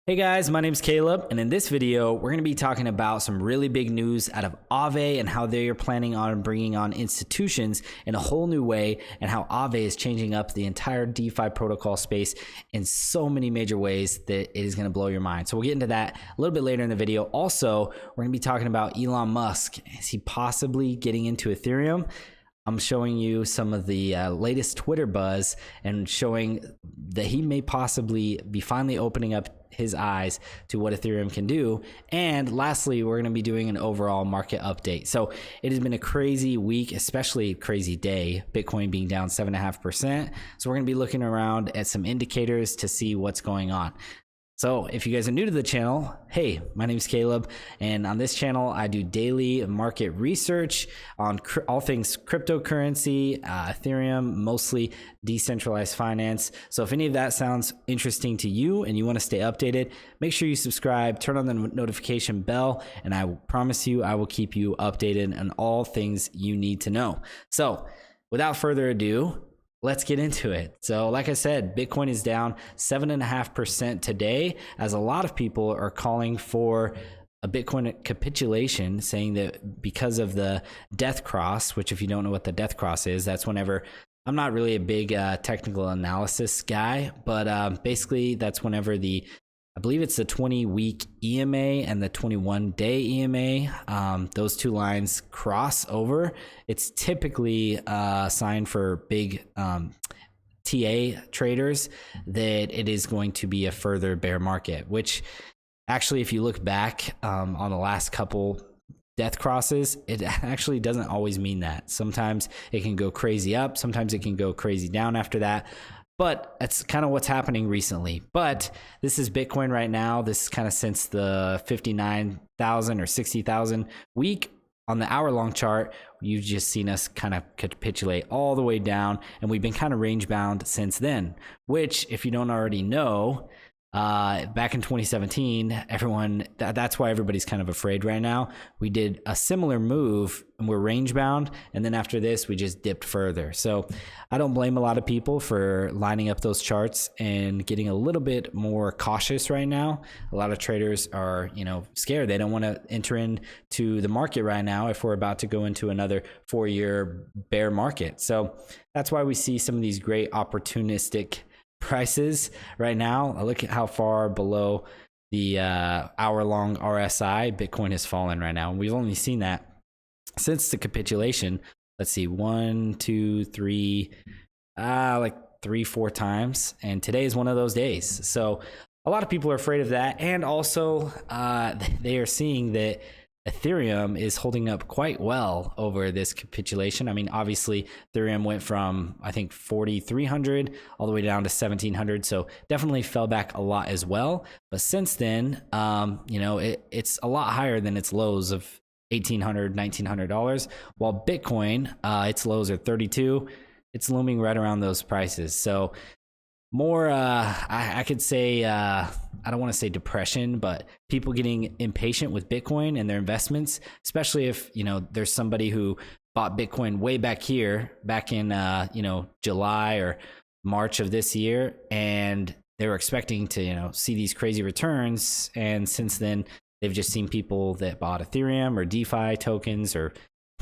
Hey guys, my name's Caleb, and in this video, we're going to be talking about some really big news out of AAVE and how they are planning on bringing on institutions in a whole new way, and how AAVE is changing up the entire DeFi protocol space in so many major ways that it is going to blow your mind. So we'll get into that a little bit later in the video. Also, we're going to be talking about Elon Musk. Is he possibly getting into Ethereum? I'm showing you some of the latest Twitter buzz and showing that he may possibly be finally opening up his eyes to what Ethereum can do. And lastly, we're going to be doing an overall market update. So it has been a crazy week, especially a crazy day, Bitcoin being down 7.5%. So we're going to be looking around at some indicators to see what's going on. So if you guys are new to the channel, hey, my name is Caleb, and on this channel, I do daily market research on all things cryptocurrency, Ethereum, mostly decentralized finance. So if any of that sounds interesting to you and you want to stay updated, make sure you subscribe, turn on the notification bell, and I promise you, I will keep you updated on all things you need to know. So without further ado, let's get into it. So like I said, Bitcoin is down 7.5% today, as a lot of people are calling for a Bitcoin capitulation, saying that because of the death cross, which if you don't know what the death cross is, that's whenever, I'm not really a big technical analysis guy, but basically that's whenever I believe it's the 20-week EMA and the 21-day EMA. Those two lines cross over. It's typically a sign for big TA traders that it is going to be a further bear market, which actually, if you look back on the last couple death crosses, it actually doesn't always mean that. Sometimes it can go crazy up. Sometimes it can go crazy down after that. But that's kind of what's happening recently. But this is Bitcoin right now. This is kind of since the 59,000 or 60,000 week. On the hour-long chart, you've just seen us kind of capitulate all the way down, and we've been kind of range-bound since then, which, if you don't already know, back in 2017, that's why everybody's kind of afraid right now. We did a similar move and we're range bound. And then after this, we just dipped further. So I don't blame a lot of people for lining up those charts and getting a little bit more cautious right now. A lot of traders are, scared. They don't want to enter into the market right now if we're about to go into another 4-year bear market. So that's why we see some of these great opportunistic prices right now. Look at how far below the hour-long RSI Bitcoin has fallen right now. We've only seen that since the capitulation. Let's see, 1, 2, 3, like 3-4 times, and today is one of those days. So a lot of people are afraid of that, and also they are seeing that Ethereum is holding up quite well over this capitulation. I mean, obviously, Ethereum went from, I think, 4,300 all the way down to 1,700. So definitely fell back a lot as well. But since then, it's a lot higher than its lows of $1,800, $1,900. While Bitcoin, its lows are 32. It's looming right around those prices. So more, I could say, I don't want to say depression, but people getting impatient with Bitcoin and their investments, especially if, there's somebody who bought Bitcoin way back here, back in, July or March of this year, and they were expecting to, see these crazy returns. And since then, they've just seen people that bought Ethereum or DeFi tokens or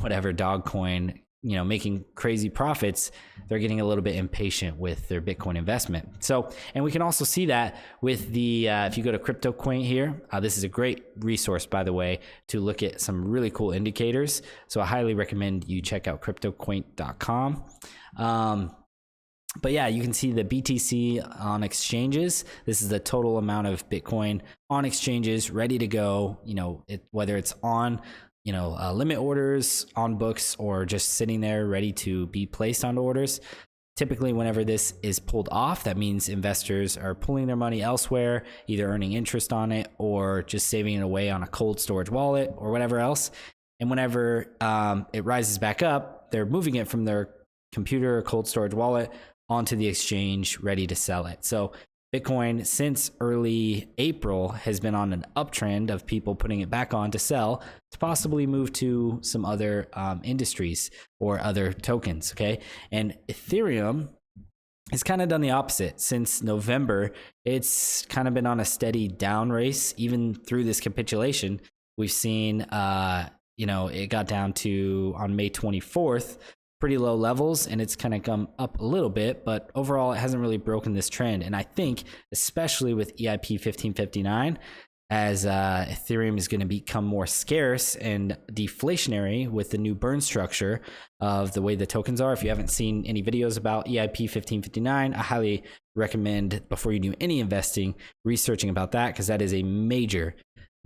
whatever dog coin, making crazy profits. They're getting a little bit impatient with their Bitcoin investment. So, and we can also see that with the, if you go to CryptoQuaint here, this is a great resource, by the way, to look at some really cool indicators. So I highly recommend you check out CryptoQuaint.com. But yeah, you can see the BTC on exchanges. This is the total amount of Bitcoin on exchanges ready to go, whether it's on limit orders on books or just sitting there ready to be placed on orders. Typically, whenever this is pulled off, that means investors are pulling their money elsewhere, either earning interest on it or just saving it away on a cold storage wallet or whatever else. And whenever it rises back up, they're moving it from their computer or cold storage wallet onto the exchange ready to sell it. So Bitcoin, since early April, has been on an uptrend of people putting it back on to sell to possibly move to some other industries or other tokens, okay? And Ethereum it's kind of done the opposite. Since November, it's kind of been on a steady down race. Even through this capitulation, we've seen, it got down to, on May 24th, pretty low levels, and it's kind of come up a little bit, but overall it hasn't really broken this trend. And I think, especially with EIP 1559, as Ethereum is going to become more scarce and deflationary with the new burn structure of the way the tokens are. If you haven't seen any videos about EIP 1559, I highly recommend, before you do any investing, researching about that, because that is a major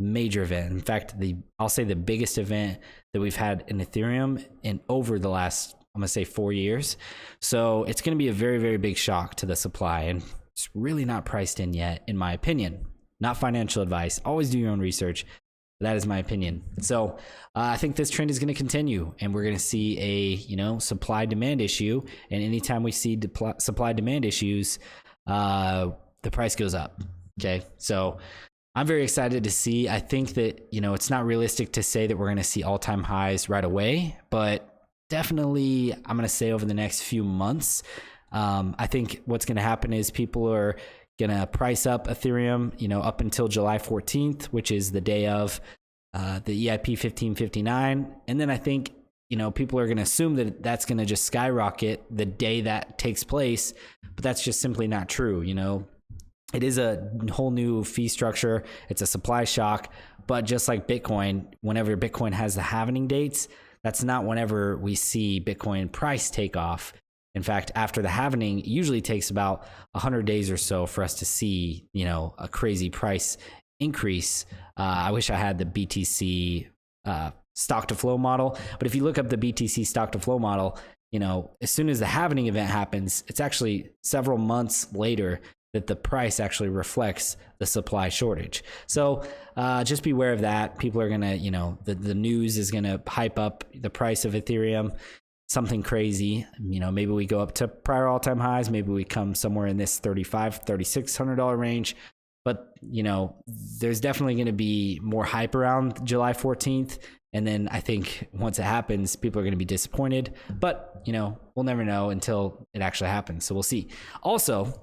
event. In fact, I'll say the biggest event that we've had in Ethereum in over the last, I'm gonna say, 4 years. So it's going to be a very, very big shock to the supply, and it's really not priced in yet, in my opinion. Not financial advice. Always do your own research. That is my opinion. So I think this trend is going to continue, and we're going to see a supply demand issue. And anytime we see supply demand issues, the price goes up. Okay, so I'm very excited to see. I think that it's not realistic to say that we're going to see all-time highs right away, but definitely I'm going to say over the next few months. I think what's going to happen is people are going to price up Ethereum, up until July 14th, which is the day of the EIP 1559. And then I think, people are going to assume that that's going to just skyrocket the day that takes place, but that's just simply not true. It is a whole new fee structure. It's a supply shock, but just like Bitcoin, whenever Bitcoin has the halving dates, that's not whenever we see Bitcoin price take off. In fact, after the halving, it usually takes about 100 days or so for us to see, a crazy price increase. I wish I had the BTC stock to flow model, but if you look up the BTC stock to flow model, as soon as the halving event happens, it's actually several months later that the price actually reflects the supply shortage. So just beware of that. People are gonna, the news is gonna hype up the price of Ethereum. Something crazy, maybe we go up to prior all-time highs, maybe we come somewhere in this $3,600 range, but there's definitely going to be more hype around July 14th, and then I think once it happens, people are going to be disappointed, but we'll never know until it actually happens, so we'll see. Also,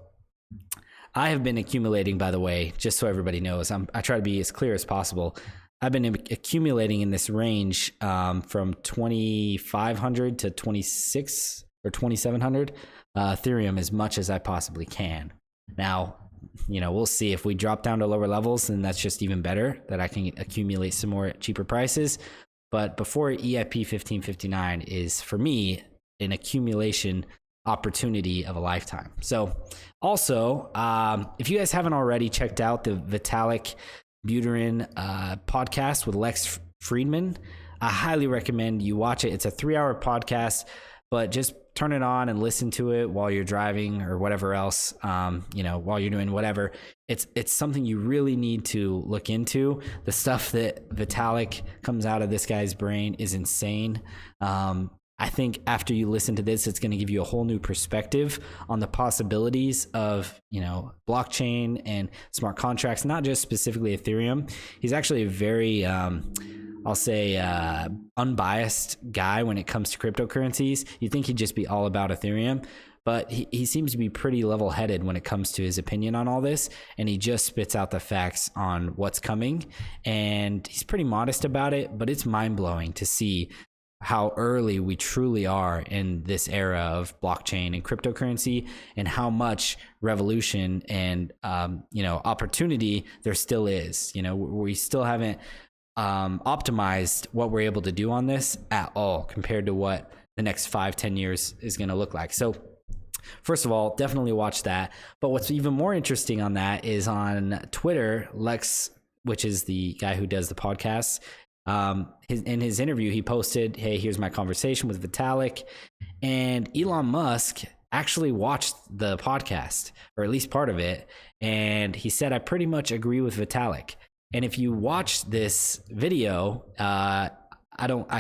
I have been accumulating, by the way, just so everybody knows, I try to be as clear as possible. I've been accumulating in this range from 2,500 to 26 or 2,700 Ethereum as much as I possibly can. Now, we'll see if we drop down to lower levels, then that's just even better, that I can accumulate some more at cheaper prices. But before EIP 1559 is, for me, an accumulation opportunity of a lifetime. So also, if you guys haven't already checked out the Vitalik Buterin podcast with Lex Freedman, I highly recommend you watch it. It's a 3-hour podcast, but just turn it on and listen to it while you're driving or whatever else, while you're doing whatever. It's something you really need to look into. The stuff that Vitalik comes out of this guy's brain is insane. I think after you listen to this, it's going to give you a whole new perspective on the possibilities of, blockchain and smart contracts, not just specifically Ethereum. He's actually a very, I'll say, unbiased guy when it comes to cryptocurrencies. You'd think he'd just be all about Ethereum, but he seems to be pretty level-headed when it comes to his opinion on all this, and he just spits out the facts on what's coming, and he's pretty modest about it, but it's mind-blowing to see how early we truly are in this era of blockchain and cryptocurrency, and how much revolution and opportunity there still is. We still haven't optimized what we're able to do on this at all compared to what the next 5-10 years is going to look like. So first of all, definitely watch that. But what's even more interesting on that is on Twitter, Lex, which is the guy who does the podcast, in his interview, he posted, "Hey, here's my conversation with Vitalik," and Elon Musk actually watched the podcast, or at least part of it, and he said, "I pretty much agree with Vitalik." And if you watch this video, I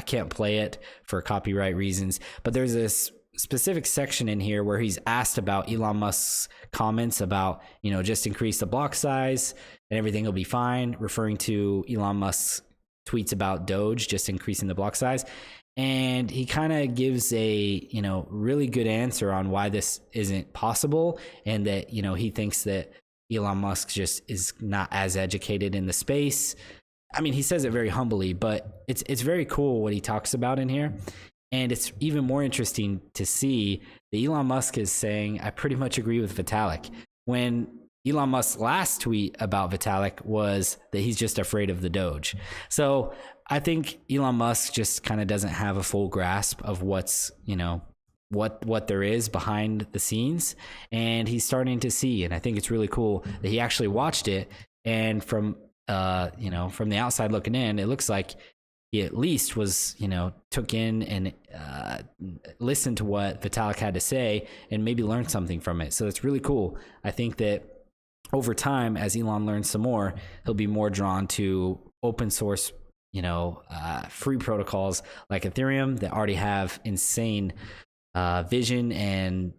can't play it for copyright reasons, but there's this specific section in here where he's asked about Elon Musk's comments about, just increase the block size and everything will be fine, referring to Elon Musk's tweets about Doge just increasing the block size. And he kind of gives a, really good answer on why this isn't possible, and that, he thinks that Elon Musk just is not as educated in the space. I mean, he says it very humbly, but it's very cool what he talks about in here. And it's even more interesting to see that Elon Musk is saying, I pretty much agree with Vitalik. When Elon Musk's last tweet about Vitalik was that he's just afraid of the Doge. So I think Elon Musk just kind of doesn't have a full grasp of what's, what there is behind the scenes, and he's starting to see. And I think it's really cool that he actually watched it. And from the outside looking in, it looks like he at least was, took in and listened to what Vitalik had to say and maybe learned something from it. So it's really cool. I think that over time, as Elon learns some more, he'll be more drawn to open source, free protocols like Ethereum that already have insane vision and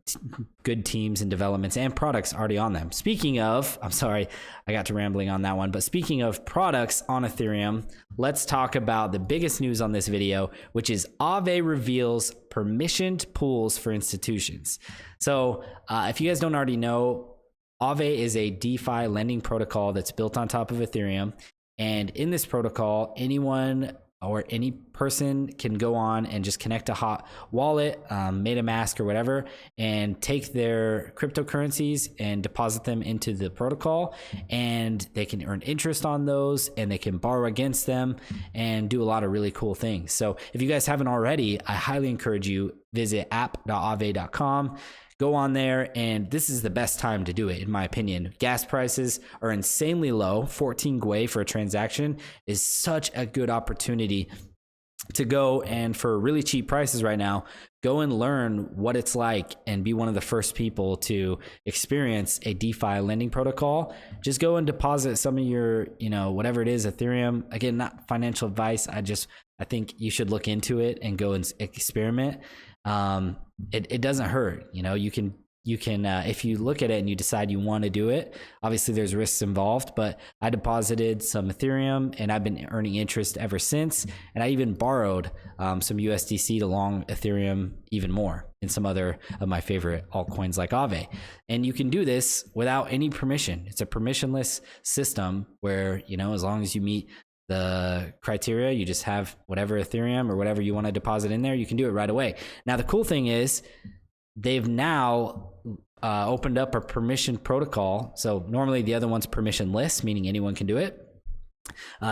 good teams and developments and products already on them. Speaking of, I'm sorry, I got to rambling on that one, but speaking of products on Ethereum, let's talk about the biggest news on this video, which is AAVE reveals permissioned pools for institutions. So if you guys don't already know, AAVE is a DeFi lending protocol that's built on top of Ethereum. And in this protocol, anyone or any person can go on and just connect a hot wallet, MetaMask or whatever, and take their cryptocurrencies and deposit them into the protocol. And they can earn interest on those, and they can borrow against them and do a lot of really cool things. So if you guys haven't already, I highly encourage you visit app.aave.com. Go on there, and this is the best time to do it, in my opinion. Gas prices are insanely low. 14 Gwei for a transaction is such a good opportunity to go, and for really cheap prices right now, go and learn what it's like and be one of the first people to experience a DeFi lending protocol. Just go and deposit some of your, whatever it is, Ethereum. Again, not financial advice. I think you should look into it and go and experiment. It doesn't hurt. You can if you look at it and you decide you want to do it, obviously there's risks involved, but I deposited some Ethereum and I've been earning interest ever since. And I even borrowed some USDC to long Ethereum even more in some other of my favorite altcoins like AAVE. And you can do this without any permission. It's a permissionless system where, as long as you meet the criteria, you just have whatever Ethereum or whatever you want to deposit in there, you can do it right away. Now, the cool thing is they've now opened up a permission protocol. So normally the other one's permissionless, meaning anyone can do it.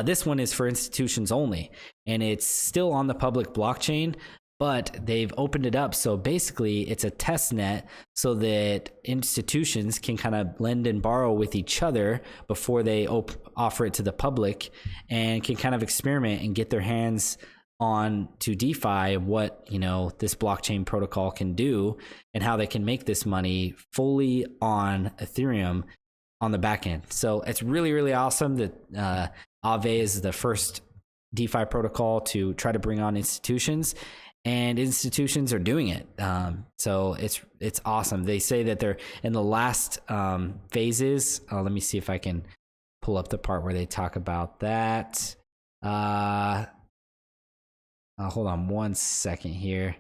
This one is for institutions only, and it's still on the public blockchain, but they've opened it up. So basically it's a test net so that institutions can kind of lend and borrow with each other before they offer it to the public, and can kind of experiment and get their hands on to DeFi, what, this blockchain protocol can do and how they can make this money fully on Ethereum on the back end. So it's really, really awesome that AAVE is the first DeFi protocol to try to bring on institutions. And institutions are doing it. So it's awesome. They say that they're in the last phases. Let me see if I can pull up the part where they talk about that. Hold on one second here.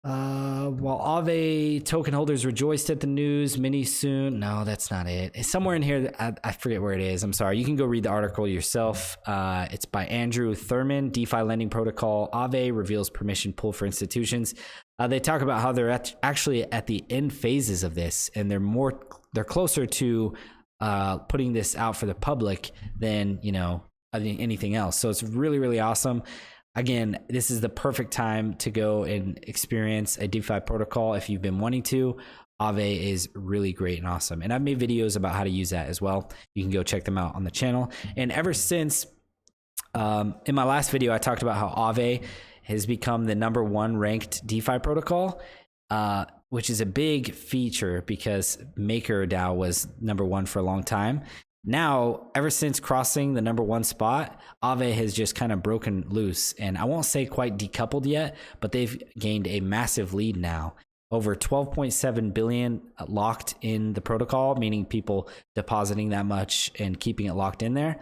While AAVE token holders rejoiced at the news, many soon. No, that's not it. It's somewhere in here. I forget where it is. I'm sorry. You can go read the article yourself. It's by Andrew Thurman. DeFi lending protocol AAVE reveals permission pool for institutions. They talk about how they're actually at the end phases of this, and they're closer to putting this out for the public than anything else. So it's really, really awesome. Again, this is the perfect time to go and experience a DeFi protocol if you've been wanting to. AAVE is really great and awesome. And I've made videos about how to use that as well. You can go check them out on the channel. And ever since, in my last video, I talked about how AAVE has become the #1 ranked DeFi protocol, which is a big feature because MakerDAO was #1 for a long time. Now, ever since crossing the #1 spot, AAVE has just kind of broken loose, and I won't say quite decoupled yet, but they've gained a massive lead now. Over 12.7 billion locked in the protocol, meaning people depositing that much and keeping it locked in there.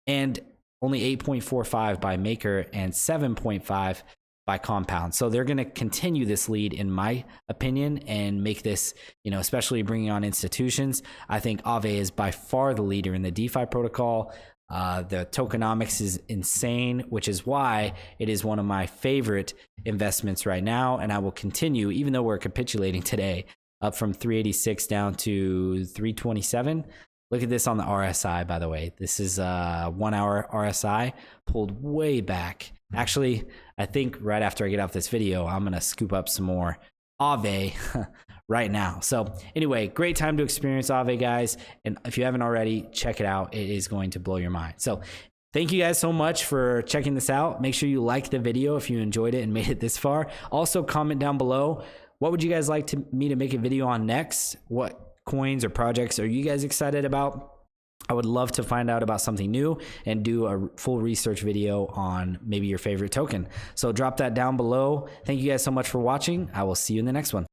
and only 8.45 by Maker and 7.5 by Compound. So they're going to continue this lead, in my opinion, and make this, especially bringing on institutions. I think AAVE is by far the leader in the DeFi protocol. The tokenomics is insane, which is why it is one of my favorite investments right now. And I will continue, even though we're capitulating today, up from 386 down to 327. Look at this on the RSI, by the way. This is a 1 hour RSI pulled way back. Actually, I think right after I get off this video, I'm going to scoop up some more AAVE right now. So anyway, great time to experience AAVE, guys. And if you haven't already, check it out. It is going to blow your mind. So thank you guys so much for checking this out. Make sure you like the video if you enjoyed it and made it this far. Also, comment down below, what would you guys like me to make a video on next? What coins or projects are you guys excited about? I would love to find out about something new and do a full research video on maybe your favorite token. So drop that down below. Thank you guys so much for watching. I will see you in the next one.